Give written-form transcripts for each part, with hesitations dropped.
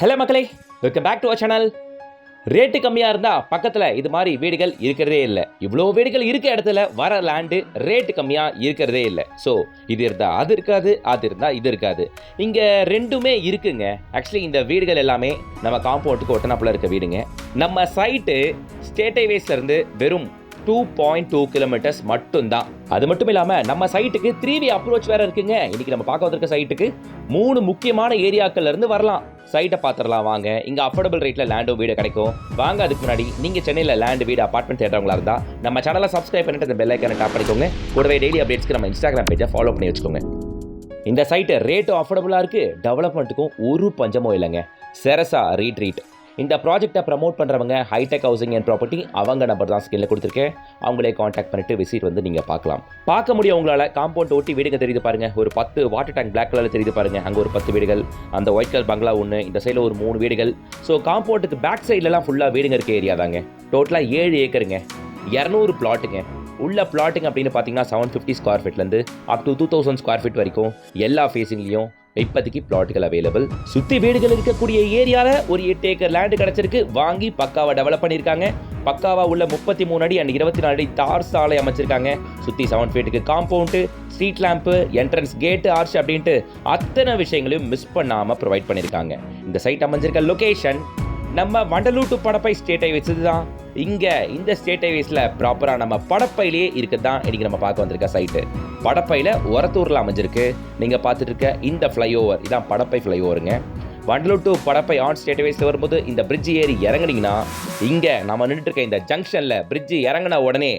Hello மக்களே, welcome back to our channel. Rate கம்மியாக இருந்தால் பக்கத்தில் இது மாதிரி வீடுகள் இருக்கிறதே இல்லை. இவ்வளோ வீடுகள் இருக்க இடத்துல வர லேண்டு ரேட்டு கம்மியாக இருக்கிறதே இல்லை. ஸோ இது இருந்தால் அது இருக்காது, அது இருந்தால் இது இருக்காது. இங்கே ரெண்டுமே இருக்குங்க. ஆக்சுவலி இந்த வீடுகள் எல்லாமே நம்ம காம்பவுண்டுக்கு ஒட்டனாப்பில் இருக்க வீடுங்க. நம்ம சைட்டு ஸ்டேட் ஹைவேஸ்லேருந்து வெறும் 2.2 கிலோமீட்டர்ஸ் மட்டும்தான். அது மட்டும் இல்லாமல் நம்ம சைட்டுக்கு 3வே அப்ரோச் வேறு இருக்குங்க. இன்றைக்கி நம்ம பார்க்க வந்திருக்க சைட்டுக்கு 3 முக்கியமான ஏரியாக்கள்ல இருந்து வரலாம். சைட்டை பார்த்துடலாம் வாங்க. இங்கே அஃபோர்டபுள் ரேட்டில் லேண்டும் வீடு கிடைக்கும். வாங்க. அதுக்கு முன்னாடி நீங்கள் சென்னையில் லேண்டு வீடு அப்பார்ட்மெண்ட் தேடுறவங்களா இருந்தால் நம்ம சேனலை சப்ஸ்கிரைப் பண்ணிட்டு இந்த பெல் ஐக்கானை டாப் பண்ணிக்கோங்க. கூடவே டெய்லி அப்டேட்ஸ்க்கு நம்ம இன்ஸ்டாகிராம் பேஜை ஃபாலோ பண்ணி வச்சுக்கோங்க. இந்த சைட்டு ரேட்டும் அஃபோர்டபுளாக இருக்குது, டெவலப்மெண்ட்டுக்கும் ஒரு பஞ்சமும் இல்லைங்க. செரசா ரீட்ரீட் இந்த ப்ராஜெக்டை ப்ரமோட் பண்ணுறவங்க ஹைடெக் ஹவுசிங் அண்ட் ப்ராப்பர்ட்டி. அவங்க நம்பர் தான் ஸ்கிரீனில் கொடுத்துருக்கேன். அவங்களே காண்டாக்ட் பண்ணிட்டு விசிட் வந்து நீங்கள் பார்க்கலாம். பார்க்க முடியும் உங்களால். காம்பவுண்ட் ஒட்டி வீடுங்க தெரியுது பாருங்கள். ஒரு 10 வாட்டர் டேங்க் பிளாக் கலரில் தெரியுது பாருங்கள். அங்கே ஒரு 10 வீடுகள், அந்த ஒயிட் கலர் பங்களா ஒன்று, இந்த சைடில் ஒரு 3 வீடுகள். ஸோ காம்பவுண்டுக்கு பேக் சைட்லலாம் ஃபுல்லாக வீடுங்க இருக்க ஏரியா தாங்க. டோட்டலாக 7 ஏக்கருங்க, 200 பிளாட்டுங்க. உள்ள பிளாட்டுங்க அப்படின்னு பார்த்தீங்கன்னா 750 ஸ்கொயர் ஃபீட்லேருந்து அப் டு 2000 ஸ்கொயர் ஃபீட் வரைக்கும் எல்லா ஃபேஸிங்லேயும் இப்போதைக்கு பிளாட்டுகள் அவைலபிள். சுற்றி வீடுகள் இருக்கக்கூடிய ஏரியாவில் ஒரு 8 ஏக்கர் லேண்டு கிடச்சிருக்கு. வாங்கி பக்காவாக டெவலப் பண்ணியிருக்காங்க. பக்காவாக உள்ள 33 அடி அண்ட் 24 அடி தார் சாலை அமைச்சிருக்காங்க. சுற்றி 7 ஃபீட்டுக்கு காம்பவுண்டு, ஸ்ட்ரீட் லேம்ப்பு, என்ட்ரன்ஸ் கேட்டு, ஆர்ச் அப்படின்ட்டு அத்தனை விஷயங்களையும் மிஸ் பண்ணாமல் ப்ரொவைட் பண்ணியிருக்காங்க. இந்த சைட் அமைஞ்சிருக்க லொக்கேஷன் நம்ம Vandalur to Padappai state highways தான். இங்கே இந்த ஸ்டேட் ஹைவேஸில் ப்ராப்பராக நம்ம படப்பையிலே இருக்குது தான் இன்றைக்கி நம்ம பார்க்க வந்திருக்க சைட்டு. படப்பையில் ஒரத்தூரில் அமைஞ்சிருக்கு. நீங்கள் பார்த்துட்டு இருக்க இந்த ஃப்ளைஓவர் இதான் படப்பை ஃப்ளைஓவருங்க. Vandalur to Padappai on state ஹைவேஸில் வரும்போது இந்த பிரிட்ஜ் ஏறி இறங்குனீங்கன்னா இங்கே நம்ம நின்றுட்டு இருக்க இந்த ஜங்ஷனில் பிரிட்ஜ் இறங்கின உடனே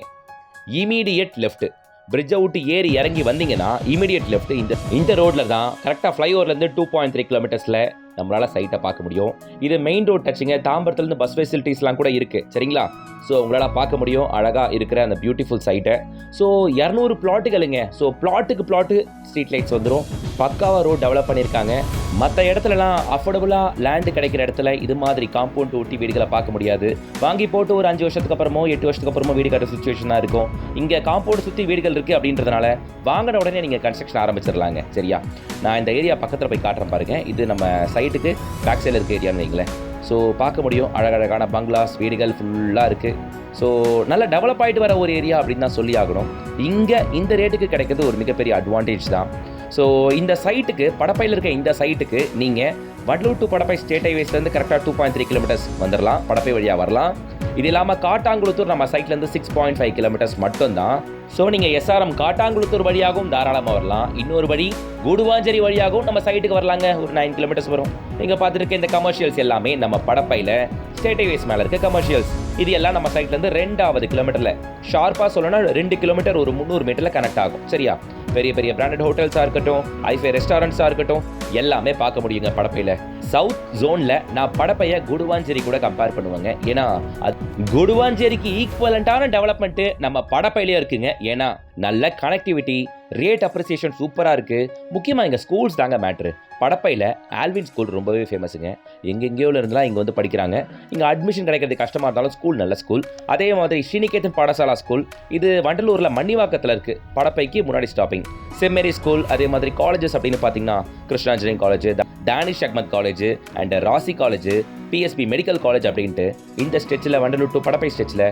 இமீடியட் லெஃப்ட், பிரிட்ஜை விட்டு ஏறி இறங்கி வந்தீங்கன்னா இமீடியட் லெஃப்ட் இந்த ரோட்டில் தான் கரெக்டாக ஃப்ளைஓவர்லேருந்து 2.3 கிலோமீட்டர்ஸில் நம்மளால் சைட்டை பார்க்க முடியும். இது மெயின் ரோட் டச்சுங்க. தாம்பரத்துலேருந்து பஸ் ஃபெசிலிட்டிஸ்லாம் கூட இருக்குது, சரிங்களா? ஸோ உங்களால் பார்க்க முடியும் அழகாக இருக்கிற அந்த பியூட்டிஃபுல் சைட்டை. ஸோ 200 பிளாட்டுகளுங்க. ஸோ பிளாட்டுக்கு பிளாட்டு ஸ்ட்ரீட் லைட்ஸ் வந்துடும். பக்காவாக ரோட் டெவலப் பண்ணியிருக்காங்க. மற்ற இடத்துலலாம் அஃபோர்டபுளாக லேண்டு கிடைக்கிற இடத்துல இது மாதிரி காம்பவுண்ட் ஒட்டி வீடுகளை பார்க்க முடியாது. வாங்கி போட்டு ஒரு 5 வருஷத்துக்கு அப்புறமோ 8 வருஷத்துக்கு அப்புறமோ வீடு கட்டுற சுச்சுவேஷனாக இருக்கும். இங்கே காம்பவுண்ட் சுற்றி வீடுகள் இருக்குது அப்படின்றதுனால வாங்கின உடனே நீங்கள் கன்ஸ்ட்ரக்ஷன் ஆரம்பிச்சிடலாங்க, சரியா? நான் இந்த ஏரியா பக்கத்தில் போய் காட்டுறேன் பாருங்கள். இது நம்ம சைட்டுக்கு பேக் சைடில் இருக்க ஏரியான்னு வைங்களேன். ஸோ பார்க்க முடியும் அழகழகான பங்களாஸ் வீடுகள் ஃபுல்லாக இருக்குது. ஸோ நல்லா டெவலப் ஆகிட்டு வர ஒரு ஏரியா அப்படின்னு தான் சொல்லி ஆகணும். இங்கே இந்த ரேட்டுக்கு கிடைக்கிறது ஒரு மிகப்பெரிய அட்வான்டேஜ் தான். ஸோ இந்த சைட்டுக்கு படப்பையில் இருக்க இந்த சைட்டுக்கு நீங்கள் வண்டலூர் டு படப்பை ஸ்டேட் ஹைவேஸ்லேருந்து கரெக்டாக 2.3 கிலோமீட்டர்ஸ் வந்துடலாம். படப்பை வழியாக வரலாம். இது இல்லாமல் காட்டாங்குளத்தூர் நம்ம சைட்லேருந்து 6.5 கிலோமீட்டர்ஸ் மட்டும்தான். ஸோ நீங்கள் எஸ்ஆர்எம் காட்டாங்குளத்தூர் வழியாகவும் தாராளமாக வரலாம். இன்னொரு வழி கூடுவாஞ்சேரி வழியாகவும் நம்ம சைட்டுக்கு வரலாங்க. ஒரு 9 கிலோமீட்டர்ஸ் வரும். நீங்கள் பார்த்துருக்க இந்த கமர்ஷியல்ஸ் எல்லாமே நம்ம படப்பையில் ஸ்டேட் ஹைவேஸ் மேலே இருக்க கமர்ஷியல்ஸ். இது எல்லாம் நம்ம சைட்லேருந்து 2வது கிலோமீட்டரில் ஷார்ப்பாக சொல்லணும்னா 2 கிலோமீட்டர் ஒரு 300 மீட்டரில் கனெக்ட் ஆகும், சரியா? பெரிய பெரிய பிராண்டட் ஹோட்டல்ஸாக இருக்கட்டும், ஹைஃபை ரெஸ்டாரண்ட்ஸாக இருக்கட்டும், எல்லாமே பார்க்க முடியுங்க படப்பையில். சவுத் ஜோனில் நான் படப்பையை குடுவாஞ்சேரி கூட கம்பேர் பண்ணுவாங்க. ஏன்னா அது குடுவாஞ்சேரிக்கு ஈக்குவலண்டான டெவலப்மெண்ட்டு நம்ம படப்பையிலே இருக்குங்க. ஏன்னா நல்ல கனெக்டிவிட்டி, ரேட் அப்ரிசியேஷன் சூப்பராக இருக்குது. முக்கியமாக இங்கே ஸ்கூல்ஸ் தாங்க மேட்ரு. படப்பையில் ஆல்வின் ஸ்கூல் ரொம்பவே ஃபேமஸுங்க. எங்கெங்கேயோவில் இருந்தெல்லாம் இங்கே வந்து படிக்கிறாங்க. இங்கே அட்மிஷன் கிடைக்கிறது கஷ்டமாக இருந்தாலும் ஸ்கூல் நல்ல ஸ்கூல். அதே மாதிரி ஸ்ரீநிகேதன் பாடசாலா ஸ்கூல், இது வண்டலூரில் மன்னிவாக்கத்தில் இருக்குது. படப்பைக்கு முன்னாடி ஸ்டாப்பிங். சென்ட் மேரி ஸ்கூல், அதே மாதிரி காலேஜஸ் அப்படின்னு பார்த்தீங்கன்னா Krishna engineering college, Danish Ahmad college and Rasi college, PSB medical college அப்படின்ட்டு இந்த ஸ்டெச்சில் வண்டலூர் டு படப்பை ஸ்டெச்சில்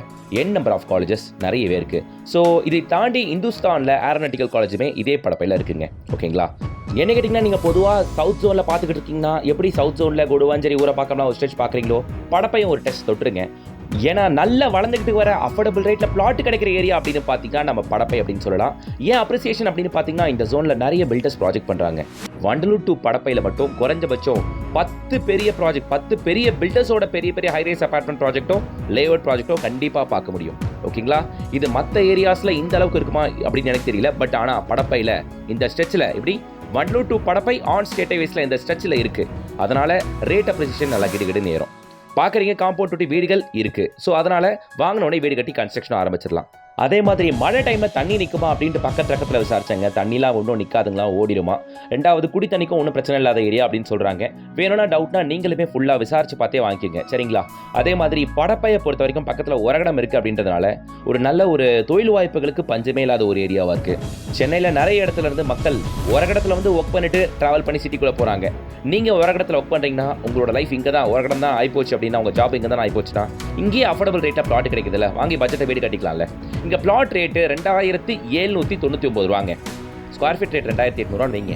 நம்பர் ஆஃப் காலேஜஸ் நிறையவே இருக்குது. ஸோ இதை தாண்டி இந்துஸ்தானில் ஏரோநாட்டிக்கல் காலேஜுமே இதே படப்பையில் இருக்குங்க, ஓகேங்களா? என்ன கேட்டிங்கன்னா நீங்கள் பொதுவாக சவுத் ஜோனில் பார்த்துக்கிட்டு இருக்கீங்கன்னா எப்படி சவுத் ஜோனில் கொடுவாஞ்சேரி ஊரை பார்க்கலாம் ஒரு ஸ்டெச் பார்க்குறீங்களோ படப்பையும் ஒரு டெஸ்ட் தொட்டுருங்க. ஏன்னா நல்ல வளர்ந்துக்கிட்டு வர அஃபோர்டபுள் ரேட்டில் பிளாட் கிடைக்கிற ஏரியா அப்படின்னு பார்த்தீங்கன்னா நம்ம படப்பை அப்படின்னு சொல்லலாம். ஏன் அப்ரிசியேஷன் அப்படின்னு பார்த்தீங்கன்னா இந்த ஜோனில் நிறைய பில்டர்ஸ் ப்ராஜெக்ட் பண்ணுறாங்க. வண்டலூர் டு படப்பையில் மட்டும் குறைஞ்சபட்சம் 10 பெரிய ப்ராஜெக்ட், 10 பெரிய பில்டர்ஸோட பெரிய பெரிய ஹைரேஸ் அபார்ட்மெண்ட் ப்ராஜெக்ட்டும் லேஅவுட் ப்ராஜெக்ட்டும் கண்டிப்பாக பார்க்க முடியும், ஓகேங்களா? இது மற்ற ஏரியாஸில் இந்த அளவுக்கு இருக்குமா அப்படின்னு எனக்கு தெரியல. பட் ஆனால் படப்பையில் இந்த ஸ்ட்ரெச்சில் எப்படி Vandalur to Padappai on state ஹைவேஸில் இந்த ஸ்ட்ரெச்சில் இருக்குது. அதனால் ரேட் அப்ரிசியேஷன் நல்லா கிடுகிடு நேரும். பார்க்குறீங்க காம்பவுண்ட் ஒட்டி வீடுகள் இருக்குது. ஸோ அதனால் வாங்கினோடனே வீடு கட்டி கன்ஸ்ட்ரக்ஷன் ஆரம்பிச்சிடலாம். அதே மாதிரி மழை டைமில் தண்ணி நிற்குமா அப்படின்ட்டு பக்கத்தில் விசாரிச்சாங்க. தண்ணிலாம் ஒன்றும் நிற்காதுங்களா, ஓடிடுமா. 2வது குடி தண்ணிக்கும் ஒன்றும் பிரச்சனை இல்லாத ஏரியா அப்படின்னு சொல்கிறாங்க. வேணும்னா டவுட்னா நீங்களுமே ஃபுல்லாக விசாரிச்சு பார்த்தே வாங்கிக்கோங்க, சரிங்களா. அதே மாதிரி படப்பையை பொறுத்த வரைக்கும் பக்கத்தில் உரகடம் இருக்குது அப்படின்றதுனால ஒரு நல்ல ஒரு தொழில் வாய்ப்புகளுக்கு பஞ்சமே இல்லாத ஒரு ஏரியாவாக இருக்குது. சென்னையில் நிறைய இடத்துல இருந்து மக்கள் உரகடத்தில் வந்து ஒர்க் பண்ணிட்டு ட்ராவல் பண்ணி சிட்டிக்குள்ளே போகிறாங்க. நீங்கள் உரகடத்தில் ஒர்க் பண்ணுறீங்கன்னா உங்களோட லைஃப் இங்கே தான், உரகடம் தான் ஆகிப்போச்சு அப்படின்னா உங்கள் ஜாப் இங்கே தான் ஆகிப்போச்சு தான். இங்கேயே அஃபோர்டபுள் ரேட்டாக பிளாட் கிடைக்குதுல்ல, வாங்கி பட்ஜெட்டை வீடு கட்டிக்கலாம்ல. இங்கே பிளாட் ரேட்டு 2799 ரூபாங்க. ஸ்கொயர் ஃபீட் ரேட் 2800 வைங்க.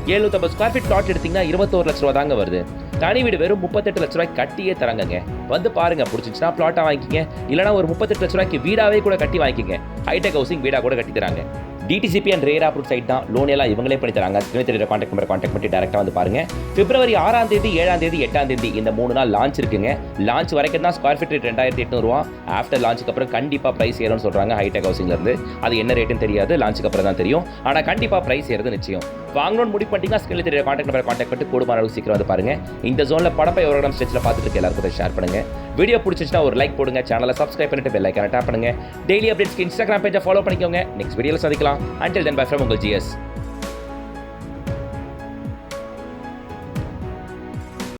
750 ஸ்கொயர் ஃபீட் பிளாட் எடுத்திங்கன்னா 21 லட்ச ரூபா தாங்க வருது. தனி வீடு வெறும் 38 லட்ச ரூபாய்க்கு கட்டியே தராங்கங்க. வந்து பாருங்க, பிடிச்சிச்சுன்னா பிளாட்டாக வாங்கிக்கிங்க, இல்லைனா ஒரு 38 லட்ச ரூபாய்க்கு வீடாவே கூட கட்டி வாங்கிக்கிங்க. ஹைடெக் ஹவுசிங் வீடாக கூட கட்டி தராங்க. DTCP and RERA approve site தான், லோன் எல்லாம் இவங்களே பண்ணி தராங்க. ஸ்கிரீன் கான்டாக்ட் நம்பர் கான்டாக்ட் பண்ணி டேரெக்டாக வந்து பாருங்க. பிப்ரவரி 6ஆம் தேதி 7ஆம் தேதி 8ஆம் தேதி இந்த 3 நாள் லான்ச் இருக்குங்க. லான்ச் வரைக்கும் தான் ஸ்கொயர் ஃபீட் ரேட் 2800 ரூபா. ஆஃப்டர் லான்ச்சுக்கு அப்புறம் கண்டிப்பாக ப்ரைஸ் ஏறும்னு சொல்கிறாங்க ஹைடெக் ஹவுசிங்லேருந்து. அது என்ன ரேட்டுன்னு தெரியாது, லான்ச்சுக்கு அப்புறம் தான் தெரியும். ஆனால் கண்டிப்பாக ப்ரைஸ் ஏறது நிச்சயம். வாங்கணும்னு முடிவு பண்ணிட்டீங்கன்னா ஸ்கிரீன் தெரிய கான்டாக்ட் நம்பர் கான்டாக்ட் பண்ணி கூடுமான அளவுக்கு சீக்கிரம் வந்து பாருங்க. இந்த ஜோனில் படப்பை உரகடம் ஸ்டேஜில் பார்த்துட்டு இருக்க எல்லாருக்கும் ஷேர் பண்ணுங்க. வீடியோ பிடிச்சிச்சுன்னா ஒரு லைக் போடுங்க, சேனலை சப்ஸ்கிரைப் பண்ணிட்டு பெல் ஐக்கானை டேப் பண்ணுங்க. டெய்லி அப்டேட்ஸ்க்கு இன்ஸ்டாகிராம் பேஜை ஃபாலோ பண்ணிக்கோங்க. நெக்ஸ்ட் வீடியோவில் சந்திக்கலாம். Until then, bye from உங்கள் GS.